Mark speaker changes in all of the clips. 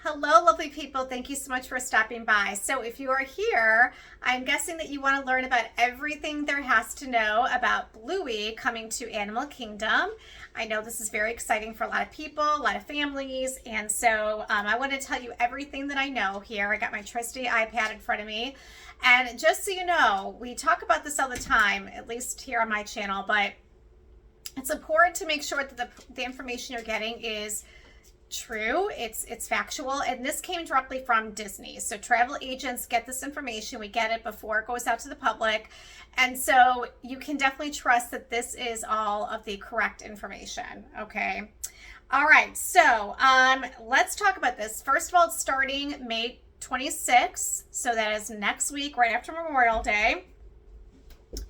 Speaker 1: Hello, lovely people. Thank you so much for stopping by. So if you are here, I'm guessing that you want to learn about everything there has to know about Bluey coming to Animal Kingdom. I know this is very exciting for a lot of people, a lot of families, and so I want to tell you everything that I know here. I got my trusty iPad in front of me. And just so you know, we talk about this all the time, at least here on my channel, but it's important to make sure that the information you're getting is true, it's factual, and this came directly from Disney. So travel agents get this information, we get it before it goes out to the public, and so you can definitely trust that this is all of the correct information. Okay, all right, so let's talk about this. First of all, it's starting May 26th, so that is next week, right after Memorial Day.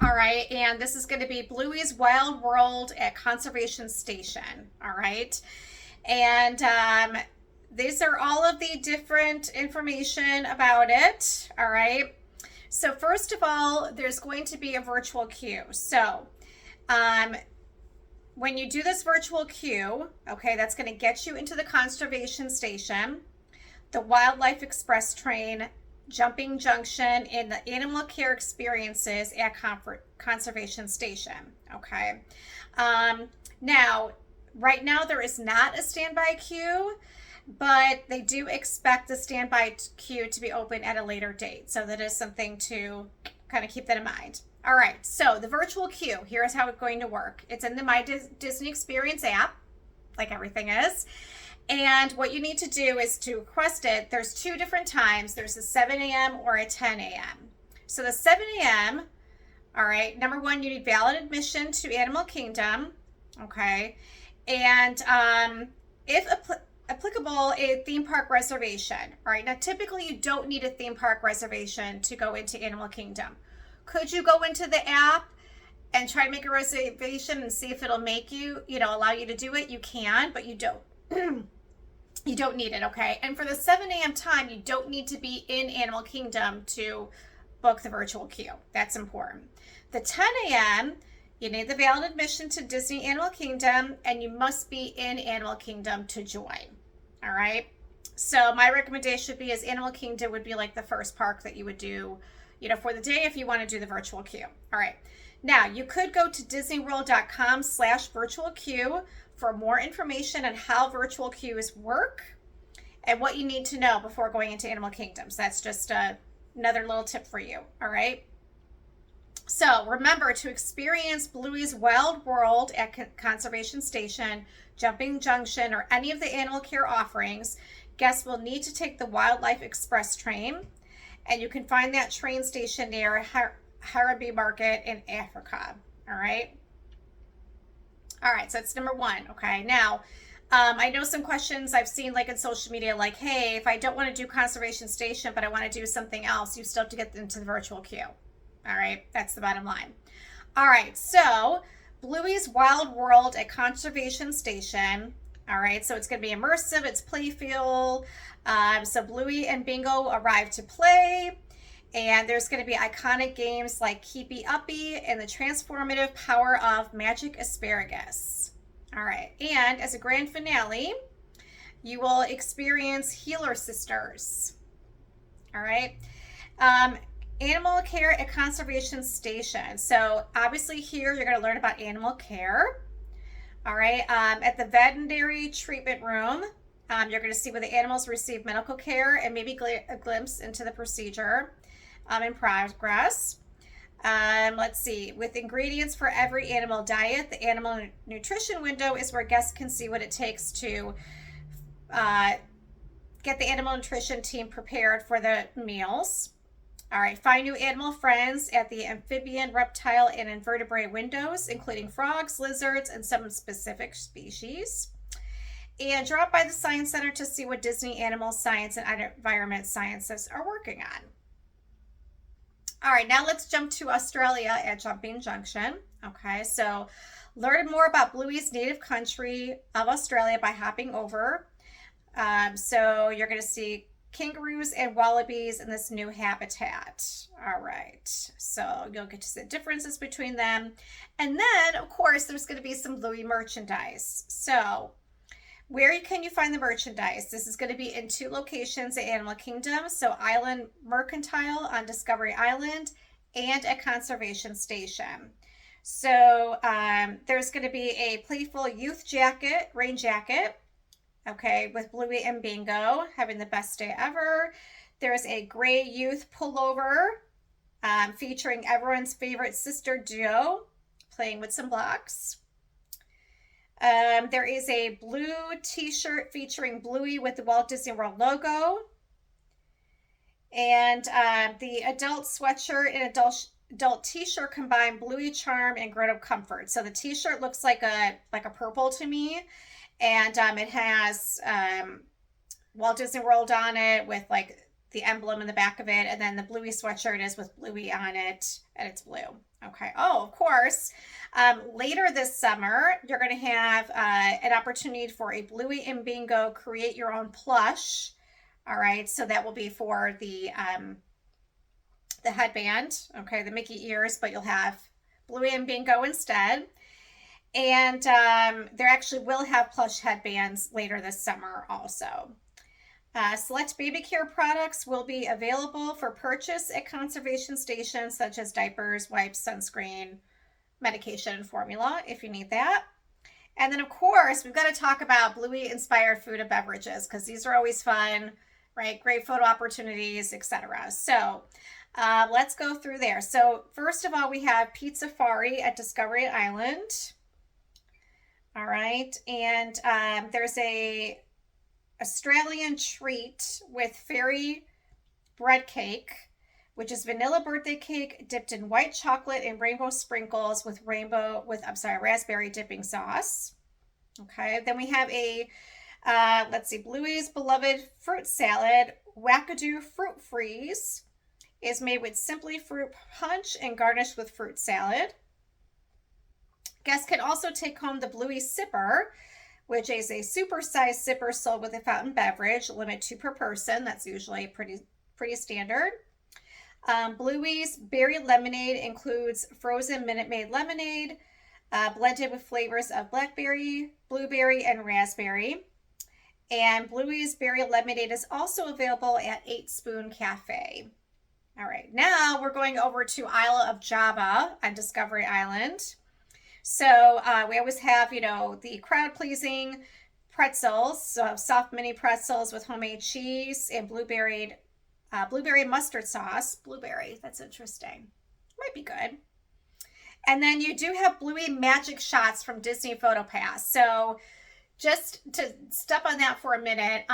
Speaker 1: All right, and this is going to be Bluey's Wild World at Conservation Station. All right, and these are all of the different information about it. All right, so first of all, there's going to be a virtual queue. So when you do this virtual queue, okay, that's going to get you into the conservation station, the Wildlife Express train, jumping junction, in the animal care experiences at conservation station. Okay, now right now there is not a standby queue, but they do expect the standby queue to be open at a later date, so that is something to kind of keep that in mind. All right, so the virtual queue, here's how it's going to work. It's in the My Disney Experience app, like everything is. And what you need to do is to request it. There's two different times. There's a 7 a.m. or a 10 a.m. So the 7 a.m., all right, number one, you need valid admission to Animal Kingdom, okay? And if applicable, a theme park reservation, all right? Now, typically you don't need a theme park reservation to go into Animal Kingdom. Could you go into the app and try to make a reservation and see if it'll make you, allow you to do it? You can, but you don't. You don't need it, okay? And for the 7 a.m. time, you don't need to be in Animal Kingdom to book the virtual queue. That's important. The 10 a.m., you need the valid admission to Disney Animal Kingdom, and you must be in Animal Kingdom to join, all right? So my recommendation would be is Animal Kingdom would be like the first park that you would do, for the day if you want to do the virtual queue. All right. Now, you could go to disneyworld.com/virtual queue for more information on how virtual queues work and what you need to know before going into Animal Kingdom. So that's just another little tip for you, all right? So remember, to experience Bluey's Wild World at Conservation Station, Jumping Junction, or any of the animal care offerings, guests will need to take the Wildlife Express train, and you can find that train station near Harambee Market in Africa, all right? All right, so that's number one, okay? Now, I know some questions I've seen like in social media, like, hey, if I don't want to do Conservation Station, but I want to do something else, you still have to get into the virtual queue. All right, that's the bottom line. All right, so Bluey's Wild World at Conservation Station. All right, so it's going to be immersive, it's playful. So Bluey and Bingo arrive to play. And there's going to be iconic games like Keepy Uppy and the transformative power of magic asparagus. All right. And as a grand finale, you will experience Healer Sisters. All right. Animal care at Conservation Station. So obviously here you're going to learn about animal care. All right. At the veterinary treatment room, you're going to see where the animals receive medical care and maybe a glimpse into the procedure. In progress. Let's see, with ingredients for every animal diet, the animal nutrition window is where guests can see what it takes to get the animal nutrition team prepared for the meals. All right, find new animal friends at the amphibian, reptile, and invertebrate windows, including frogs, lizards, and some specific species. And drop by the Science Center to see what Disney Animal Science and Environment Sciences are working on. All right, now let's jump to Australia at Jumping Junction. Okay, so learn more about Bluey's native country of Australia by hopping over. So you're going to see kangaroos and wallabies in this new habitat. All right, so you'll get to see the differences between them. And then, of course, there's going to be some Bluey merchandise. So Where can you find the merchandise? This is going to be in 2 locations at Animal Kingdom. So Island Mercantile on Discovery Island and at Conservation Station. So there's going to be a playful youth jacket, rain jacket, okay, with Bluey and Bingo having the best day ever. There's a gray youth pullover featuring everyone's favorite sister duo playing with some blocks. There is a blue t-shirt featuring Bluey with the Walt Disney World logo. And the adult sweatshirt and adult t-shirt combine Bluey charm and grown-up comfort. So the t-shirt looks like a purple to me. And it has Walt Disney World on it with like the emblem in the back of it. And then the Bluey sweatshirt is with Bluey on it, and it's blue. Okay. Oh, of course. Later this summer, you're going to have an opportunity for a Bluey and Bingo create your own plush. All right. So that will be for the headband. Okay. The Mickey ears, but you'll have Bluey and Bingo instead. And there actually will have plush headbands later this summer also. Select baby care products will be available for purchase at conservation stations such as diapers, wipes, sunscreen, medication, and formula if you need that. And then, of course, we've got to talk about Bluey-inspired food and beverages because these are always fun, right? Great photo opportunities, etc. So let's go through there. So first of all, we have Pizza Fari at Discovery Island. All right. And there's a Australian treat with fairy bread cake, which is vanilla birthday cake dipped in white chocolate and rainbow sprinkles with raspberry dipping sauce. Okay, then we have a Bluey's beloved fruit salad, Wackadoo Fruit Freeze, is made with simply fruit punch and garnished with fruit salad. Guests can also take home the Bluey Sipper, which is a super-sized sipper sold with a fountain beverage, limit 2 per person. That's usually pretty standard. Bluey's Berry Lemonade includes frozen Minute Maid lemonade, blended with flavors of blackberry, blueberry, and raspberry. And Bluey's Berry Lemonade is also available at 8 Spoon Cafe. All right, now we're going over to Isle of Java on Discovery Island. So we always have, the crowd-pleasing pretzels, so soft mini pretzels with homemade cheese and blueberry mustard sauce. Blueberry, that's interesting. Might be good. And then you do have Bluey magic shots from Disney PhotoPass. So just to step on that for a minute,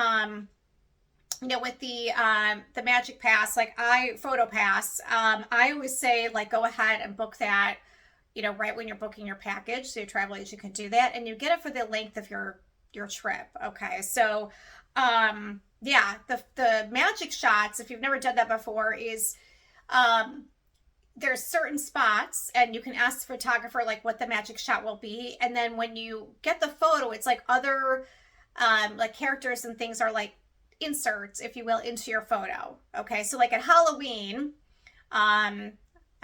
Speaker 1: with the magic pass, like PhotoPass, I always say go ahead and book that, right when you're booking your package. So your travel agent can do that, and you get it for the length of your trip. Okay. So, the magic shots, if you've never done that before, is, there's certain spots and you can ask the photographer what the magic shot will be. And then when you get the photo, it's other, characters and things are inserts, if you will, into your photo. Okay. So at Halloween,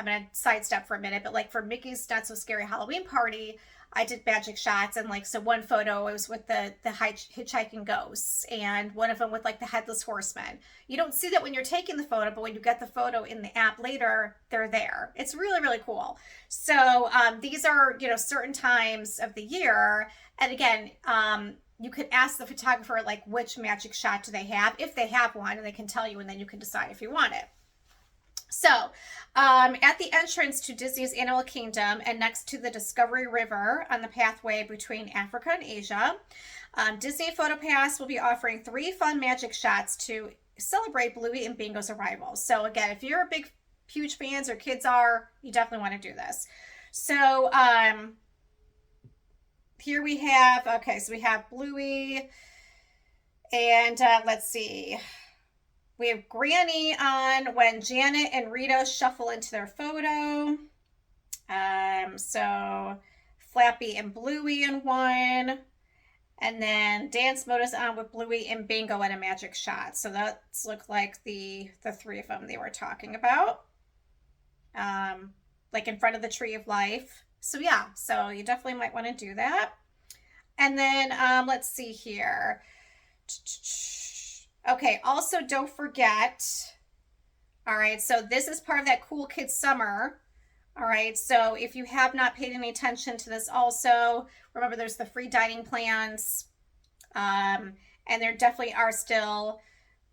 Speaker 1: I'm going to sidestep for a minute, but for Mickey's Not So Scary Halloween Party, I did magic shots. And so one photo was with the hitchhiking ghosts, and one of them with the headless horseman. You don't see that when you're taking the photo, but when you get the photo in the app later, they're there. It's really, really cool. So these are, certain times of the year. And again, you could ask the photographer, which magic shot do they have, if they have one, and they can tell you, and then you can decide if you want it. So, at the entrance to Disney's Animal Kingdom and next to the Discovery River on the pathway between Africa and Asia, Disney PhotoPass will be offering 3 fun magic shots to celebrate Bluey and Bingo's arrival. So again, if you're a huge fans or kids are, you definitely want to do this. So, here we have, so we have Bluey, and let's see. We have Granny on when Janet and Rita shuffle into their photo. So Flappy and Bluey in one. And then dance mode is on with Bluey and Bingo in a magic shot. So that's look like the 3 of them they were talking about. In front of the Tree of Life. So yeah, so you definitely might want to do that. And then let's see here. Okay, also don't forget. All right, so this is part of that Cool Kids Summer. All right, so if you have not paid any attention to this, also remember there's the free dining plans, and there definitely are still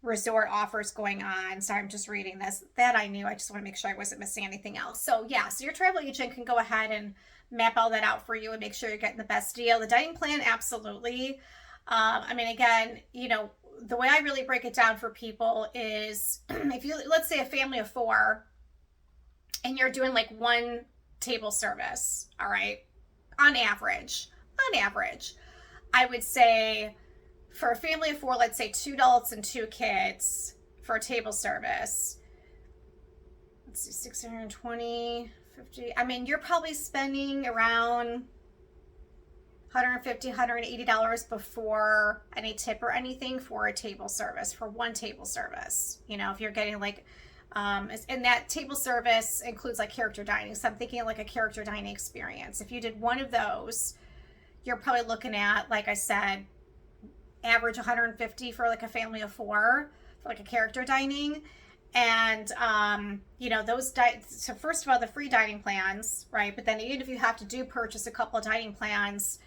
Speaker 1: resort offers going on. Sorry, I'm just reading this. That I knew. I just want to make sure I wasn't missing anything else. So yeah, so your travel agent can go ahead and map all that out for you and make sure you're getting the best deal. The dining plan, absolutely. I mean, again, you know, the way I really break it down for people is if you, let's say a family of 4 and you're doing like one table service, all right, on average, I would say for a family of 4, let's say 2 adults and 2 kids for a table service, let's see, 620, 50. I mean, you're probably spending around $150, $180 before any tip or anything for a table service, for one table service. You know, if you're getting like, and that table service includes like character dining. So I'm thinking like a character dining experience. If you did one of those, you're probably looking at, like I said, average 150 for like a family of 4 for like a character dining. And you know, those so first of all, the free dining plans, right? But then even if you have to purchase a couple of dining plans,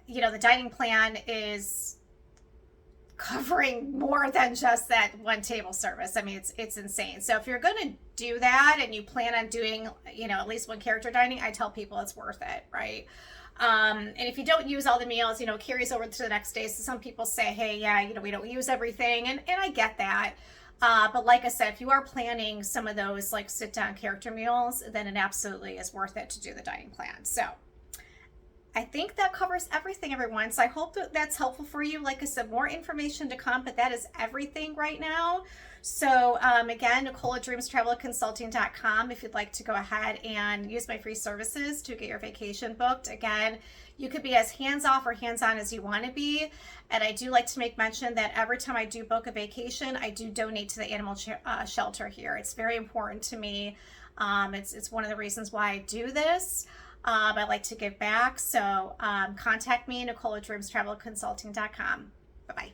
Speaker 1: you know, the dining plan is covering more than just that one table service. I mean, it's insane. So if you're going to do that and you plan on doing, you know, at least one character dining, I tell people it's worth it, right? And if you don't use all the meals, you know, it carries over to the next day. So some people say, hey, yeah, you know, we don't use everything. And I get that. But like I said, if you are planning some of those like sit down character meals, then it absolutely is worth it to do the dining plan. So I think that covers everything, everyone. So I hope that that's helpful for you. Like I said, more information to come, but that is everything right now. So again, NicolaDreamsTravelConsulting.com if you'd like to go ahead and use my free services to get your vacation booked. Again, you could be as hands-off or hands-on as you want to be. And I do like to make mention that every time I do book a vacation, I do donate to the animal shelter here. It's very important to me. It's one of the reasons why I do this. I like to give back. So contact me, NicolaDreamsTravelConsulting.com. Bye-bye.